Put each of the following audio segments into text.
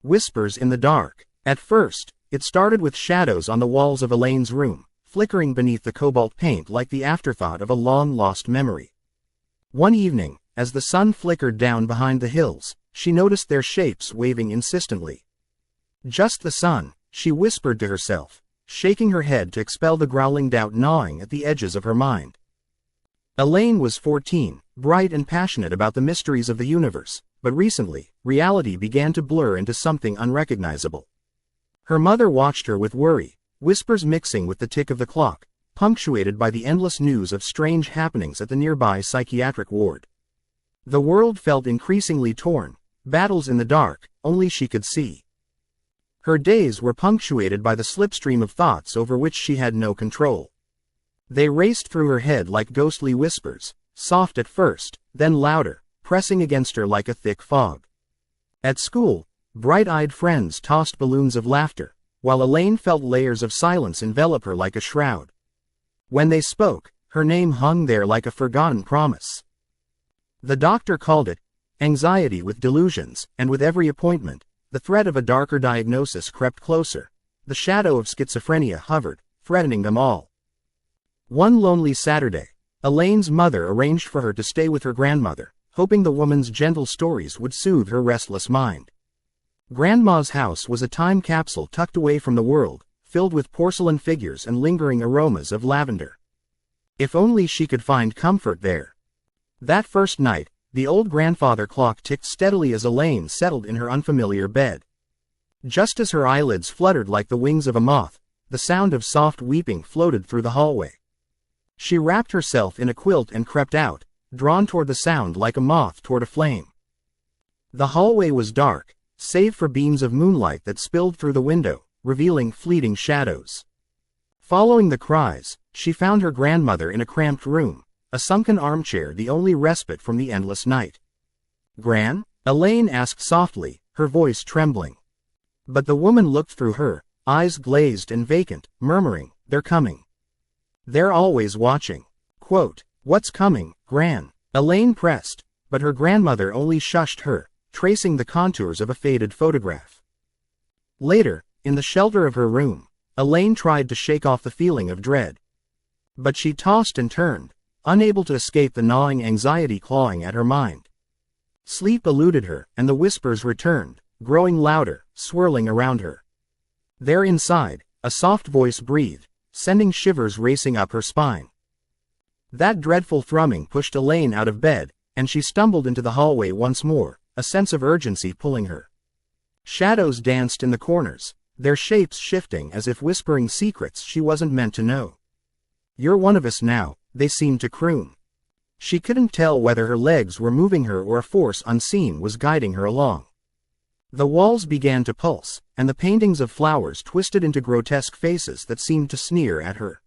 Whispers in the dark. At first, it started with shadows on the walls of Elaine's room, flickering beneath the cobalt paint like the afterthought of a long-lost memory. One evening, as the sun flickered down behind the hills, she noticed their shapes waving insistently. Just the sun, she whispered to herself, shaking her head to expel the growling doubt gnawing at the edges of her mind. Elaine was 14, bright and passionate about the mysteries of the universe, but recently, reality began to blur into something unrecognizable. Her mother watched her with worry, whispers mixing with the tick of the clock, punctuated by the endless news of strange happenings at the nearby psychiatric ward. The world felt increasingly torn, battles in the dark, only she could see. Her days were punctuated by the slipstream of thoughts over which she had no control. They raced through her head like ghostly whispers, soft at first, then louder, pressing against her like a thick fog. At school, bright-eyed friends tossed balloons of laughter, while Elaine felt layers of silence envelop her like a shroud. When they spoke, her name hung there like a forgotten promise. The doctor called it anxiety with delusions, and with every appointment, the threat of a darker diagnosis crept closer. The shadow of schizophrenia hovered, threatening them all. One lonely Saturday, Elaine's mother arranged for her to stay with her grandmother, hoping the woman's gentle stories would soothe her restless mind. Grandma's house was a time capsule tucked away from the world, filled with porcelain figures and lingering aromas of lavender. If only she could find comfort there. That first night, the old grandfather clock ticked steadily as Elaine settled in her unfamiliar bed. Just as her eyelids fluttered like the wings of a moth, the sound of soft weeping floated through the hallway. She wrapped herself in a quilt and crept out, drawn toward the sound like a moth toward a flame. The hallway was dark, save for beams of moonlight that spilled through the window, revealing fleeting shadows. Following the cries, she found her grandmother in a cramped room, a sunken armchair the only respite from the endless night. "Gran?" Elaine asked softly, her voice trembling. But the woman looked through her, eyes glazed and vacant, murmuring, "They're coming. They're always watching." Quote, "What's coming, Gran?" Elaine pressed, but her grandmother only shushed her, tracing the contours of a faded photograph. Later, in the shelter of her room, Elaine tried to shake off the feeling of dread. But she tossed and turned, unable to escape the gnawing anxiety clawing at her mind. Sleep eluded her, and the whispers returned, growing louder, swirling around her. There inside, a soft voice breathed, sending shivers racing up her spine. That dreadful thrumming pushed Elaine out of bed, and she stumbled into the hallway once more, a sense of urgency pulling her. Shadows danced in the corners, their shapes shifting as if whispering secrets she wasn't meant to know. "You're one of us now," they seemed to croon. She couldn't tell whether her legs were moving her or a force unseen was guiding her along. The walls began to pulse, and the paintings of flowers twisted into grotesque faces that seemed to sneer at her.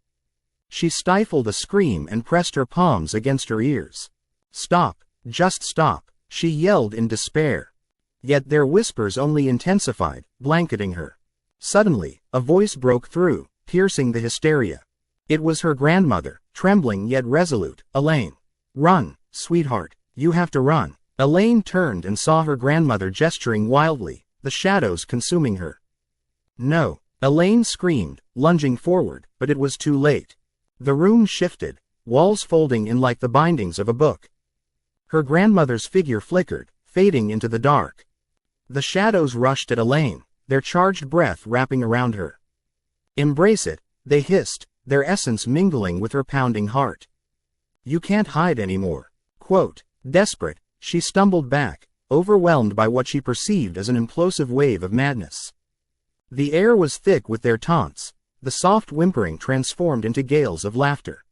She stifled a scream and pressed her palms against her ears. "Stop, just stop," she yelled in despair. Yet their whispers only intensified, blanketing her. Suddenly, a voice broke through, piercing the hysteria. It was her grandmother, trembling yet resolute. "Elaine. Run, sweetheart, you have to run." Elaine turned and saw her grandmother gesturing wildly, the shadows consuming her. "No," Elaine screamed, lunging forward, but it was too late. The room shifted, walls folding in like the bindings of a book. Her grandmother's figure flickered, fading into the dark. The shadows rushed at Elaine, their charged breath wrapping around her. "Embrace it," they hissed, their essence mingling with her pounding heart. "You can't hide anymore." Quote, desperate, she stumbled back, overwhelmed by what she perceived as an implosive wave of madness. The air was thick with their taunts, the soft whimpering transformed into gales of laughter.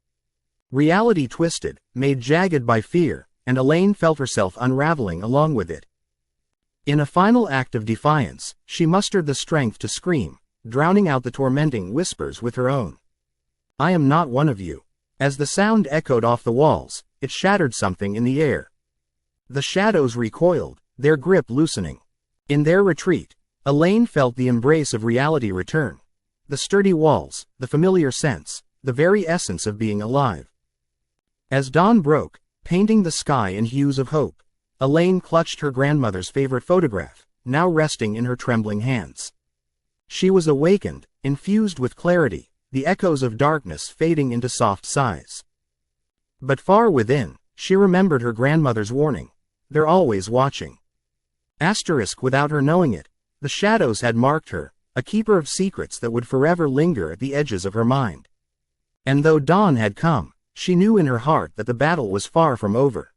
Reality twisted, made jagged by fear, and Elaine felt herself unraveling along with it. In a final act of defiance, she mustered the strength to scream, drowning out the tormenting whispers with her own. "I am not one of you." As the sound echoed off the walls, it shattered something in the air. The shadows recoiled, their grip loosening. In their retreat, Elaine felt the embrace of reality return. The sturdy walls, the familiar sense, the very essence of being alive. As dawn broke, painting the sky in hues of hope, Elaine clutched her grandmother's favorite photograph, now resting in her trembling hands. She was awakened, infused with clarity, the echoes of darkness fading into soft sighs. But far within, she remembered her grandmother's warning. They're always watching. Without her knowing it, the shadows had marked her, a keeper of secrets that would forever linger at the edges of her mind. And though dawn had come, she knew in her heart that the battle was far from over.